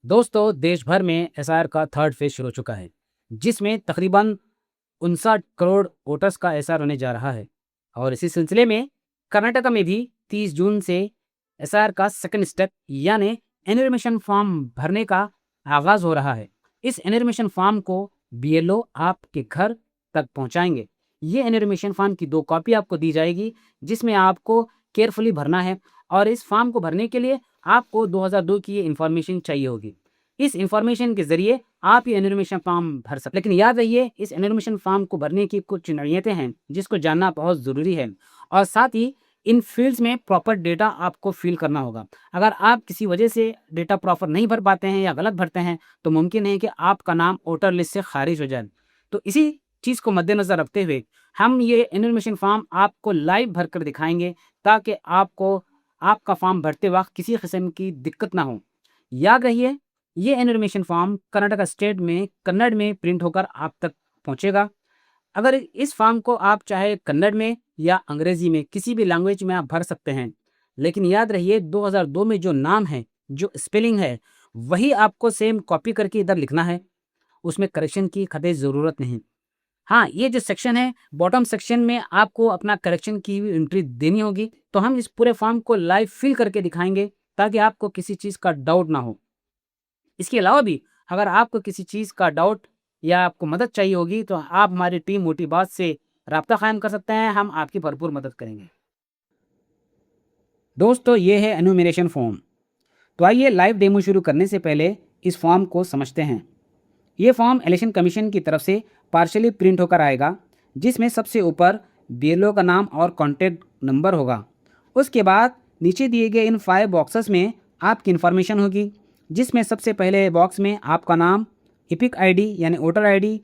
दोस्तों, देश भर में एसआईआर का थर्ड फेज शुरू हो चुका है, जिसमें तकरीबन 59 करोड़ वोटर्स का एसआईआर होने जा रहा है। और इसी सिलसिले में कर्नाटका में भी 30 जून से एसआईआर का सेकंड स्टेप यानी एनरोलमेंट फॉर्म भरने का आगाज हो रहा है। इस एनरोलमेंट फॉर्म को बीएलओ आपके घर तक पहुंचाएंगे। ये एनरोलमेंट फॉर्म की 2 कॉपी आपको दी जाएगी, जिसमें आपको केयरफुली भरना है। और इस फॉर्म को भरने के लिए आपको 2002 की ये इन्फॉर्मेशन चाहिए होगी। इस इन्फॉर्मेशन के जरिए आप ये एनरोलमेंट फॉर्म भर सकते हैं। लेकिन याद रहिए, इस एनरोलमेंट फॉर्म को भरने की कुछ नौयतें हैं जिसको जानना बहुत ज़रूरी है। और साथ ही इन फील्ड्स में प्रॉपर डेटा आपको फिल करना होगा। अगर आप किसी वजह से डेटा प्रॉपर नहीं भर पाते हैं या गलत भरते हैं तो मुमकिन है कि आपका नाम वोटर लिस्ट से खारिज हो जाए। तो इसी चीज़ को मद्देनज़र रखते हुए हम ये एनरोलमेंट फॉर्म आपको लाइव भर कर दिखाएंगे, ताकि आपको आपका फॉर्म भरते वक्त किसी किस्म की दिक्कत ना हो। याद रहिए, ये एनरोलमेंट फॉर्म कर्नाटका स्टेट में कन्नड़ में प्रिंट होकर आप तक पहुंचेगा। अगर इस फॉर्म को आप चाहे कन्नड़ में या अंग्रेजी में किसी भी लैंग्वेज में आप भर सकते हैं। लेकिन याद रहिए, 2002 में जो नाम है, जो स्पेलिंग है, वही आपको सेम कॉपी करके इधर लिखना है। उसमें करेक्शन की कतई ज़रूरत नहीं। हाँ, ये जो सेक्शन है, बॉटम सेक्शन में आपको अपना करेक्शन की भी एंट्री देनी होगी। तो हम इस पूरे फॉर्म को लाइव फिल करके दिखाएंगे, ताकि आपको किसी चीज़ का डाउट ना हो। इसके अलावा भी अगर आपको किसी चीज़ का डाउट या आपको मदद चाहिए होगी तो आप हमारी टीम मोटी बात से राब्ता कायम कर सकते हैं। हम आपकी भरपूर मदद करेंगे। दोस्तों, ये है एनुमरेशन फॉर्म। तो आइए लाइव डेमो शुरू करने से पहले इस फॉर्म को समझते हैं। ये फॉर्म इलेक्शन कमीशन की तरफ से पार्शली प्रिंट होकर आएगा, जिसमें सबसे ऊपर बीएलओ का नाम और कॉन्टैक्ट नंबर होगा। उसके बाद नीचे दिए गए इन 5 बॉक्सेस में आपकी इन्फॉर्मेशन होगी, जिसमें सबसे पहले बॉक्स में आपका नाम, इपिक आईडी यानी वोटर आईडी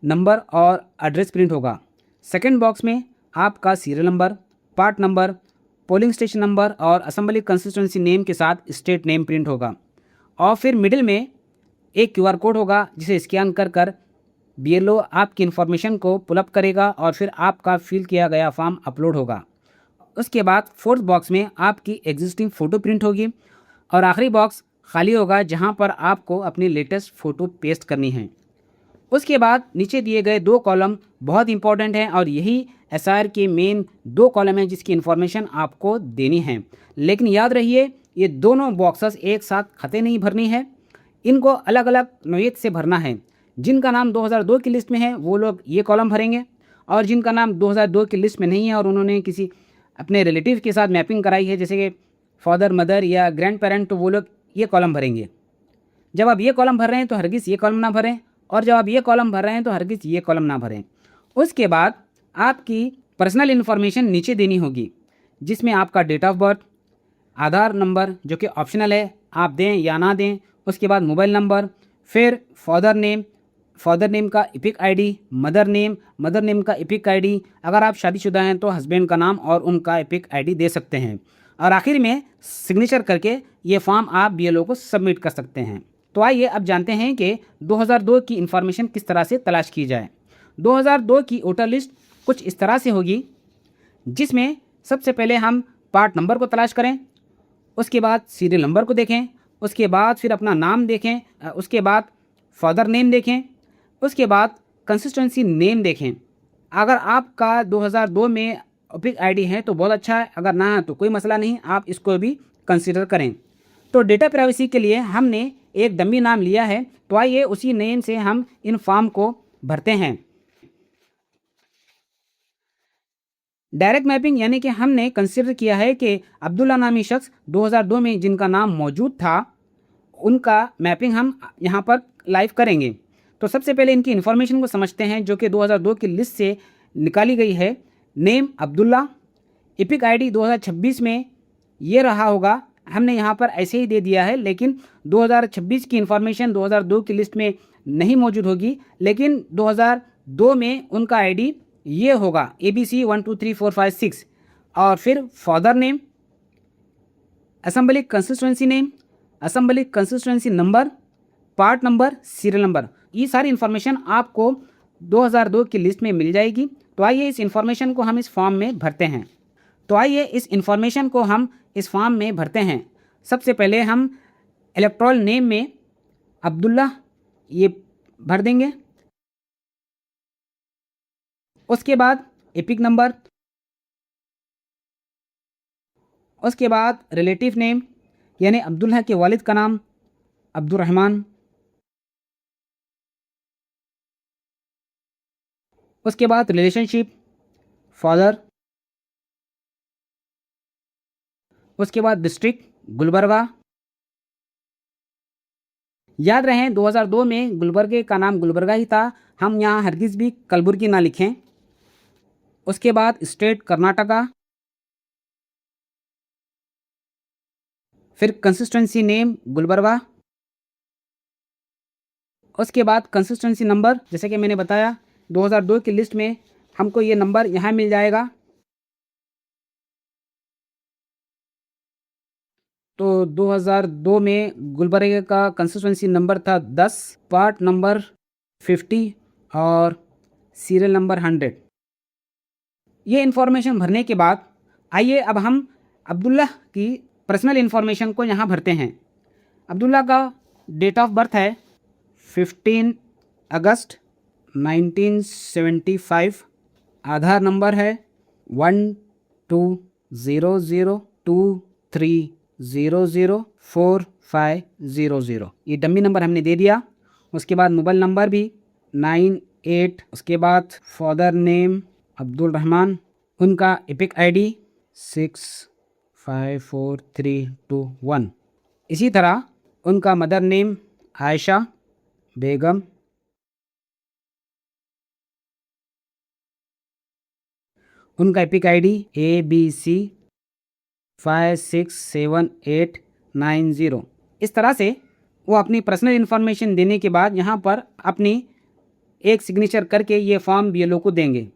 नंबर और एड्रेस प्रिंट होगा। सेकंड बॉक्स में आपका serial number, part number, polling station number और असेंबली कंस्टिट्यूंसी नेम के साथ स्टेट नेम प्रिंट होगा। और फिर मिडिल में एक क्यूआर कोड होगा, जिसे स्कैन कर कर बीएलओ आपकी इन्फॉर्मेशन को पुलअप करेगा और फिर आपका फिल किया गया फॉर्म अपलोड होगा। उसके बाद फोर्थ बॉक्स में आपकी एग्जिस्टिंग फ़ोटो प्रिंट होगी और आखिरी बॉक्स खाली होगा, जहां पर आपको अपनी लेटेस्ट फ़ोटो पेस्ट करनी है। उसके बाद नीचे दिए गए 2 कॉलम बहुत इंपॉर्टेंट हैं और यही एसआईआर के मेन 2 कॉलम हैं जिसकी इन्फॉर्मेशन आपको देनी है। लेकिन याद रहिए, ये दोनों बॉक्सेस एक साथ खतें नहीं भरनी है, इनको अलग अलग नोयत से भरना है। जिनका नाम 2002 की लिस्ट में है वो लोग ये कॉलम भरेंगे, और जिनका नाम 2002 की लिस्ट में नहीं है और उन्होंने किसी अपने रिलेटिव के साथ मैपिंग कराई है, जैसे कि फादर, मदर या ग्रैंड पेरेंट, तो वो लोग ये कॉलम भरेंगे। जब आप ये कॉलम भर रहे हैं तो हरगिज़ ये कॉलम ना भरें, और जब आप ये कॉलम भर रहे हैं तो हरगिज़ ये कॉलम ना भरें। उसके बाद आपकी पर्सनल इन्फॉर्मेशन नीचे देनी होगी, जिसमें आपका date of birth, Aadhaar number जो कि ऑप्शनल है, आप दें या ना दें। उसके बाद मोबाइल नंबर, फिर फादर नेम का इपिक आईडी, मदर नेम का इपिक आईडी। अगर आप शादीशुदा हैं तो हस्बैंड का नाम और उनका इपिक आईडी दे सकते हैं। और आखिर में सिग्नेचर करके ये फॉर्म आप बीएलओ को सबमिट कर सकते हैं। तो आइए अब जानते हैं कि 2002 की इन्फॉर्मेशन किस तरह से तलाश की जाए। 2002 की वोटर लिस्ट कुछ इस तरह से होगी, जिसमें सबसे पहले हम पार्ट नंबर को तलाश करें, उसके बाद सीरियल नंबर को देखें, उसके बाद फिर अपना नाम देखें, उसके बाद फादर नेम देखें, उसके बाद कंसिस्टेंसी नेम देखें। अगर आपका 2002 में इपिक आईडी है तो बहुत अच्छा है, अगर ना है तो कोई मसला नहीं, आप इसको भी कंसीडर करें। तो डेटा प्राइवेसी के लिए हमने एक डमी नाम लिया है, तो आइए उसी नेम से हम इन फॉर्म को भरते हैं। डायरेक्ट मैपिंग यानी कि हमने कंसिडर किया है कि अब्दुल्ला नामी शख्स 2002 में जिनका नाम मौजूद था, उनका मैपिंग हम यहाँ पर लाइव करेंगे। तो सबसे पहले इनकी इन्फॉर्मेशन को समझते हैं, जो कि 2002 की लिस्ट से निकाली गई है। नेम अब्दुल्ला, इपिक आईडी 2026 में ये रहा होगा, हमने यहाँ पर ऐसे ही दे दिया है, लेकिन 2026 की इन्फॉर्मेशन 2002 की लिस्ट में नहीं मौजूद होगी, लेकिन 2002 में उनका आईडी ये होगा ABC 1 2 3 4 5 6। और फिर father name, assembly constituency name, assembly constituency number, part number, serial number, ये सारी इन्फॉर्मेशन आपको 2002 की लिस्ट में मिल जाएगी। तो आइए इस इन्फॉर्मेशन को हम इस फॉर्म में भरते हैं। सबसे पहले हम इलेक्ट्रॉल नेम में अब्दुल्ला ये भर देंगे। उसके बाद एपिक नंबर, उसके बाद रिलेटिव नेम यानी अब्दुल्ला के वालिद का नाम अब्दुर्रहमान, उसके बाद रिलेशनशिप फादर, उसके बाद डिस्ट्रिक्ट गुलबर्गा। याद रहे 2002 में गुलबर्गे का नाम गुलबर्गा ही था, हम यहाँ हरगिज़ भी कलबुर्गी ना लिखें। उसके बाद स्टेट कर्नाटका, फिर कंसिस्टेंसी नेम गुलबर्गा, उसके बाद कंसिस्टेंसी नंबर, जैसे कि मैंने बताया 2002 की लिस्ट में हमको ये नंबर यहाँ मिल जाएगा। तो 2002 में गुलबर्गे का कंसिस्टेंसी नंबर था 10, पार्ट नंबर 50 और सीरियल नंबर 100। ये इन्फॉर्मेशन भरने के बाद आइए अब हम अब्दुल्ला की पर्सनल इन्फॉर्मेशन को यहाँ भरते हैं। अब्दुल्ला का डेट ऑफ बर्थ है 15 अगस्त 1975। आधार नंबर है 122002300450। ये डम्मी नंबर हमने दे दिया। उसके बाद मोबाइल नंबर भी 98। उसके बाद फादर नेम अब्दुल रहमान, उनका एपिक आईडी 654321। इसी तरह उनका मदर नेम आयशा बेगम, उनका एपिक आईडी ABC567890। इस तरह से वो अपनी पर्सनल इन्फॉर्मेशन देने के बाद यहाँ पर अपनी एक सिग्नेचर करके ये फॉर्म बीएलओ को देंगे।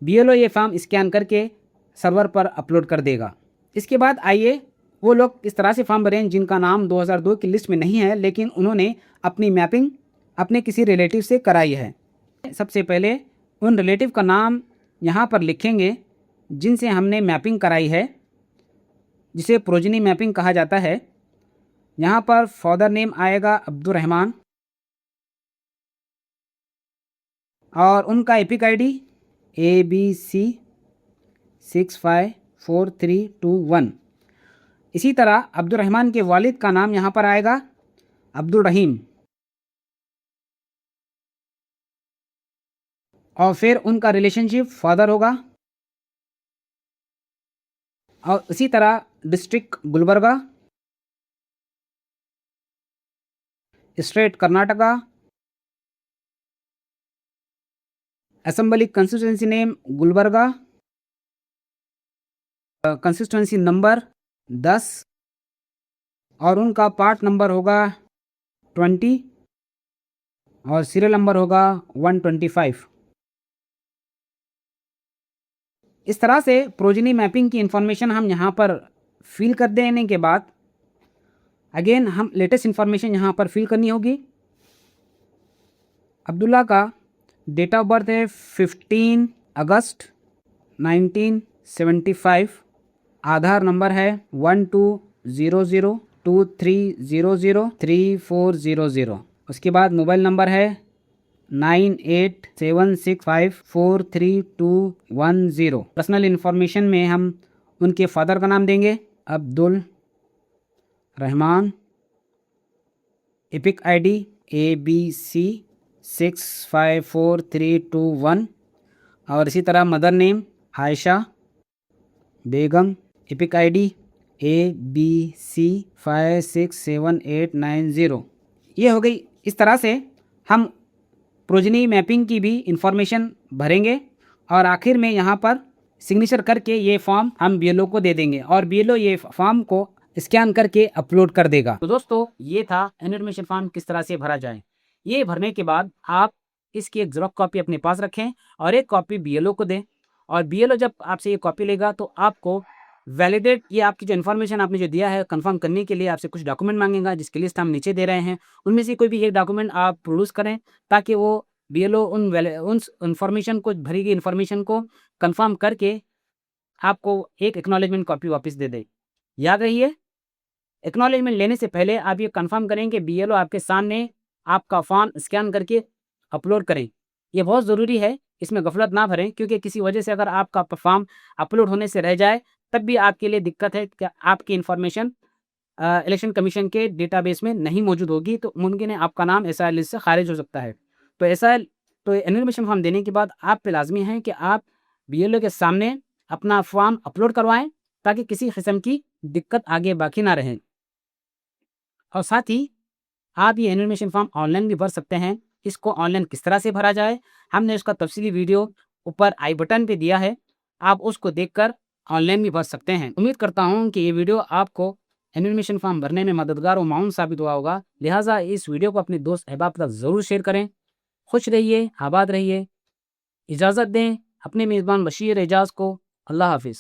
बीएलओ ये फॉर्म स्कैन करके सर्वर पर अपलोड कर देगा। इसके बाद आइए वो लोग इस तरह से फॉर्म भरें जिनका नाम 2002 की लिस्ट में नहीं है, लेकिन उन्होंने अपनी मैपिंग अपने किसी रिलेटिव से कराई है। सबसे पहले उन रिलेटिव का नाम यहाँ पर लिखेंगे जिनसे हमने मैपिंग कराई है, जिसे प्रोजनी मैपिंग कहा जाता है। यहाँ पर फादर नेम आएगा अब्दुर्रहमान और उनका एपिक आईडी ABC654321। इसी तरह अब्दुर्रहमान के वालिद का नाम यहाँ पर आएगा अब्दुल रहीम और फिर उनका रिलेशनशिप फादर होगा। और इसी तरह district Gulbarga, state Karnataka, assembly constituency name Gulbarga, constituency number 10 और उनका पार्ट नंबर होगा 20 और सीरियल नंबर होगा 125। इस तरह से प्रोजनी मैपिंग की इंफॉर्मेशन हम यहाँ पर फिल कर देने के बाद अगेन हम लेटेस्ट इंफॉर्मेशन यहाँ पर फिल करनी होगी। अब्दुल्ला का डेट ऑफ बर्थ है 15 अगस्त 1975। आधार नंबर है 120023003400। उसके बाद मोबाइल नंबर है 9876543210। पर्सनल इन्फॉर्मेशन में हम उनके फादर का नाम देंगे Abdul Rahman, epic ID ABC654321 और इसी तरह मदर नेम आयशा बेगम, एपिक आईडी ABC567890। ये हो गई। इस तरह से हम प्रोजनी मैपिंग की भी इंफॉर्मेशन भरेंगे और आखिर में यहाँ पर सिग्नेचर करके ये फॉर्म हम बीएलओ को दे देंगे और बीएलओ ये फॉर्म को स्कैन करके अपलोड कर देगा। तो दोस्तों ये था इन्फॉर्मेशन फॉर्म किस तरह से भरा जाए। ये भरने के बाद आप इसकी एक जेरॉक्स कॉपी अपने पास रखें और एक कॉपी बीएलओ को दें और बीएलओ जब आपसे ये कॉपी लेगा तो आपको वैलिडेट ये आपकी जो इन्फॉर्मेशन आपने जो दिया है कंफर्म करने के लिए आपसे कुछ डॉक्यूमेंट मांगेगा, जिसकी लिस्ट हम नीचे दे रहे हैं। उनमें से कोई भी एक डॉक्यूमेंट आप प्रोड्यूस करें ताकि वो बीएलओ उन इन्फॉर्मेशन को भरी गई इन्फॉर्मेशन को कंफर्म करके आपको एक एक्नॉलेजमेंट कॉपी वापस दे दे। याद रहिए एक्नॉलेजमेंट लेने से पहले आप ये कंफर्म करें कि बीएलओ आपके सामने आपका फॉर्म स्कैन करके अपलोड करें। ये बहुत ज़रूरी है, इसमें गफलत ना भरें, क्योंकि किसी वजह से अगर आपका फॉर्म अपलोड होने से रह जाए तब भी आपके लिए दिक्कत है कि आपकी इन्फॉर्मेशन इलेक्शन कमीशन के डेटाबेस में नहीं मौजूद होगी, तो मुमकिन है आपका नाम एसआईआर लिस्ट से खारिज हो सकता है। तो एनुमरेशन फॉर्म देने के बाद आप पे लाजमी है कि आप बीएलओ के सामने अपना फॉर्म अपलोड करवाएं, ताकि किसी किस्म की दिक्कत आगे बाकी ना रहे। और साथ ही आप ये एनुमरेशन फॉर्म ऑनलाइन भी भर सकते हैं। इसको ऑनलाइन किस तरह से भरा जाए, हमने उसका तफसीली वीडियो ऊपर आई बटन पे दिया है, आप उसको देखकर ऑनलाइन भी भर सकते हैं। उम्मीद करता हूँ कि ये वीडियो आपको एनुमरेशन फॉर्म भरने में मददगार और माउन साबित हुआ होगा। लिहाजा इस वीडियो को अपने दोस्त अहबाब तक ज़रूर शेयर करें। खुश रहिए, आबाद रहिए। इजाज़त दें अपने मेज़बान बशीर एजाज को। अल्लाह हाफिज़।